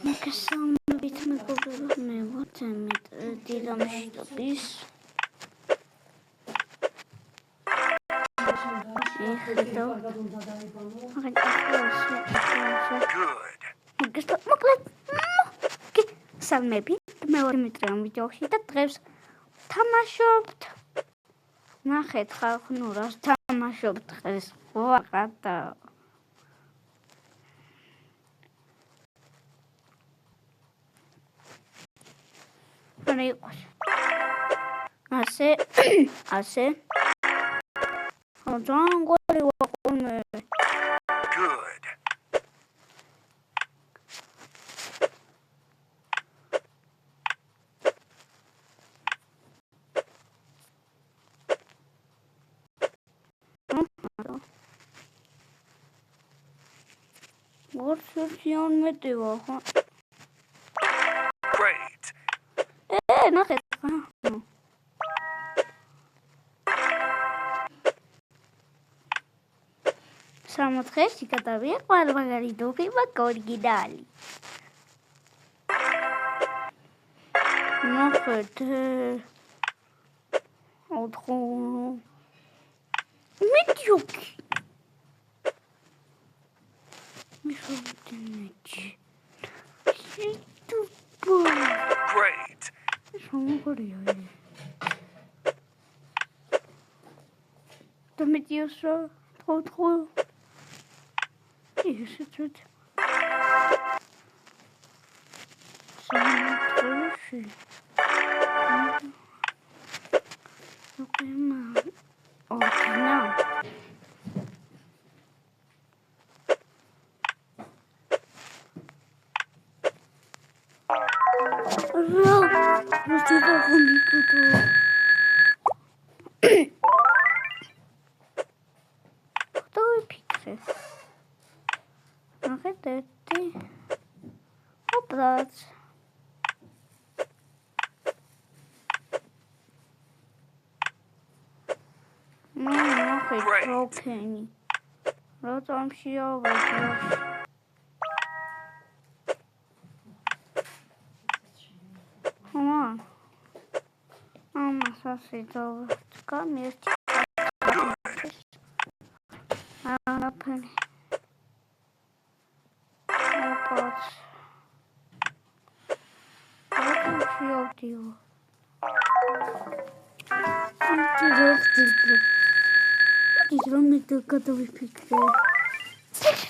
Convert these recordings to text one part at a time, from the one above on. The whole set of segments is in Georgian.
მოგესალმებით მეგობრებო, მე ვარ დიმიტრი დამშტობის. მოგესალმებით, მე ვარ დიმიტრი ამ ვიდეოში და დღეს თამაშობთ. ნახეთ ხალხო, რას თამაშობთ დღეს ვაყადა. ასე ძანგარი ვაყოლმე Good. Great. ნახეთ სამოთხეში გადავია ყველგანი დუქი მაგორიგინალი. ნახეთ ოთხო მიდიოქი მიშოვდენეჩი სიტუპო Great. სამოგორია დამედიოსო ოთხო ისეთ სამოთხეში ოკემა ოკენა Okay. What I'm sure come on. I'm a sausage over. Come here. I'm a penny. What I'm sure you. ის რომ გადავიფიქრე.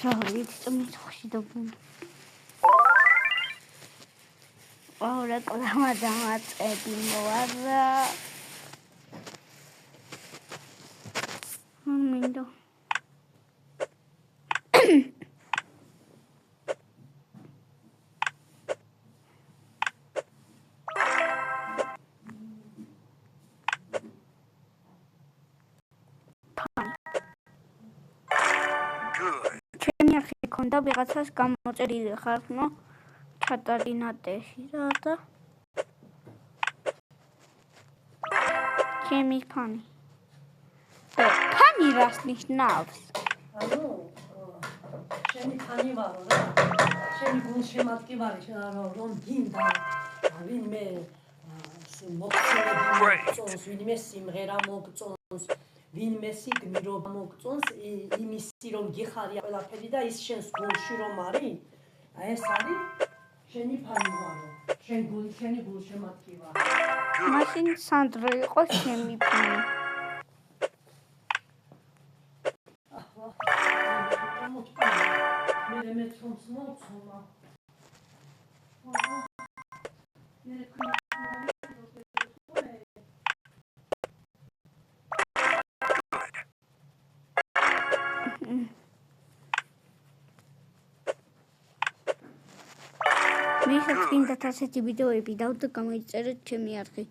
რა ვიცი, მითხოში დაგუნ. რა კოლამა დამაწები მოადა. მინდო. და ვიღაცას გამოწერილი ხარნო ჩატარინატეში რა და ჩემი ფანი ფანი რას ნიშნავს? ანუ შენი ფანი ვარო რა შენი გულშემატკივარი რომ გინდა ვინმე მოგწონს ვინმე სიმღერა მოგწონს ვინმე სიგმირობა მოგწონს იმისი რომ გიხარია ყველაფერი და ის შენს გულში რომ არის აი ეს არის შენი ფანი ვარო შენი გულშემატკივარი მაშინ სანდრო იყო ჩემი ფანი მე თომს მოცომა ვისაც გინდათ ასეთი ვიდეოები და გამოიწერეთ ჩემი არხი.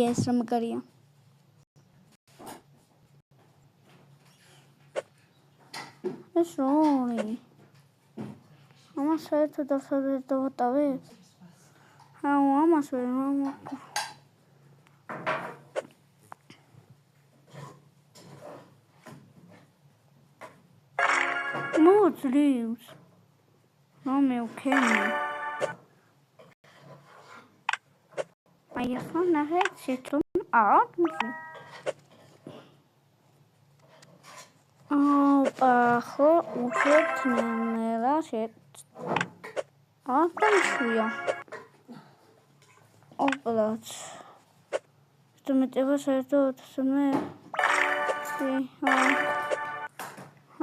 ეს რა მაგარია. ეს როი. ამას საერთოდ არ დავატავე. ამას ვერ მოძლივს. რომე უქენი. აი ახლა ნახეთ შეთომ ახლა უშვებთ ნელა შვია. ოპლაც. მეტება საერთოდ მე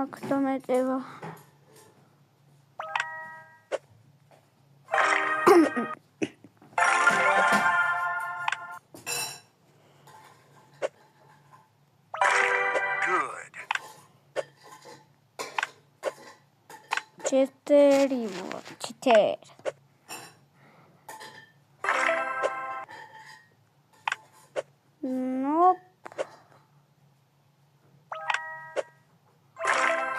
აქ მეტება. Четыре. Nope.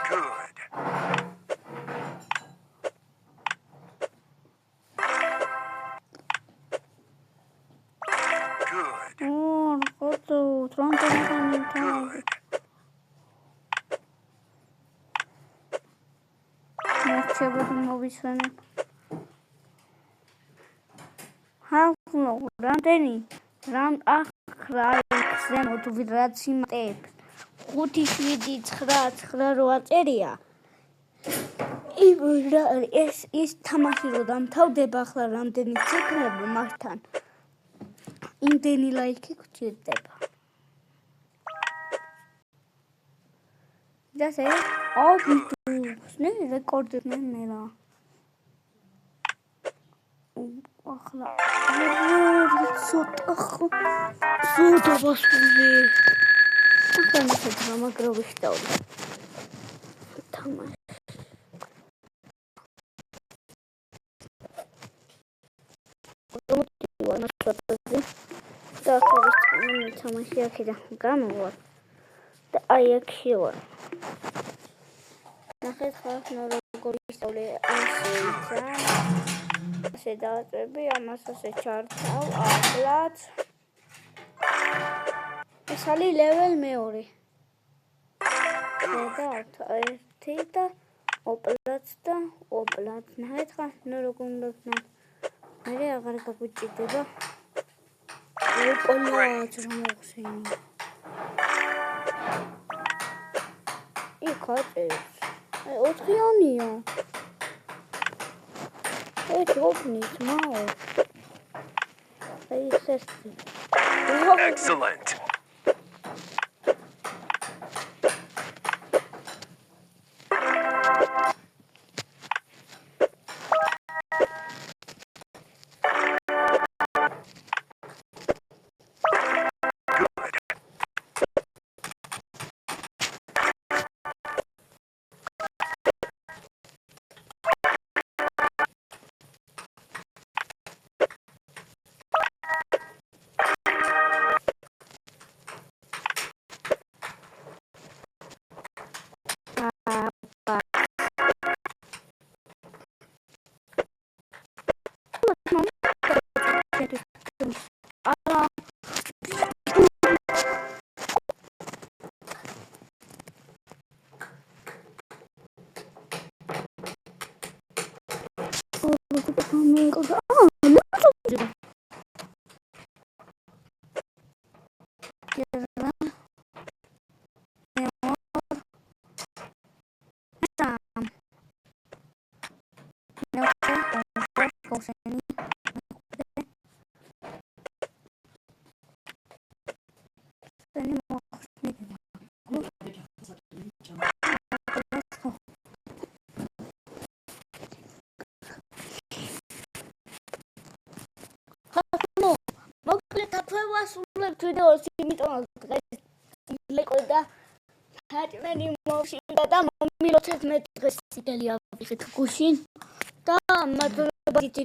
Good. Good. Oh, foto. Tronco Good. მოვისვენე. ჰალო, რამდენი? რამ ახლა ზემოთ ვიდრაც იმატებს. 5 7 9 9 8 წერია. ეს თამაში რო დამთავრდება ახლა რამდენი ცეკვება მაგთან. იმდენი ლაიქი გჭირდება. დასე? ნე რეკორდი ნელა. ახლა ცოტა ბასული. ახლა მეც გამაგროვი ხდავდი. თამაში. და ახლა თამაში აქედან გამოვარ. და აი აქ ვარ. ნახეთ ხალხო როგორ ისწავლე ასე დავაწყები ამას ასე ჩართავ ახლაც ეს არის level მეორე და ერთი და ოპლაც ნახეთ ხალხო როგორ უნდა მე აღარ გაგვიჭირდება ოპლაც რა მოხსენი იქ არის ოთხიანია. ეს ოპნის მაო. აი ეს. Excellent. ვიდეოს იმიტომ დღეს ლეკოდა ჰატმენი მოვშინდა და მომილოცეთ მე დღეს სიტელი ავიხეთ გუშინ და მადლობა დიდი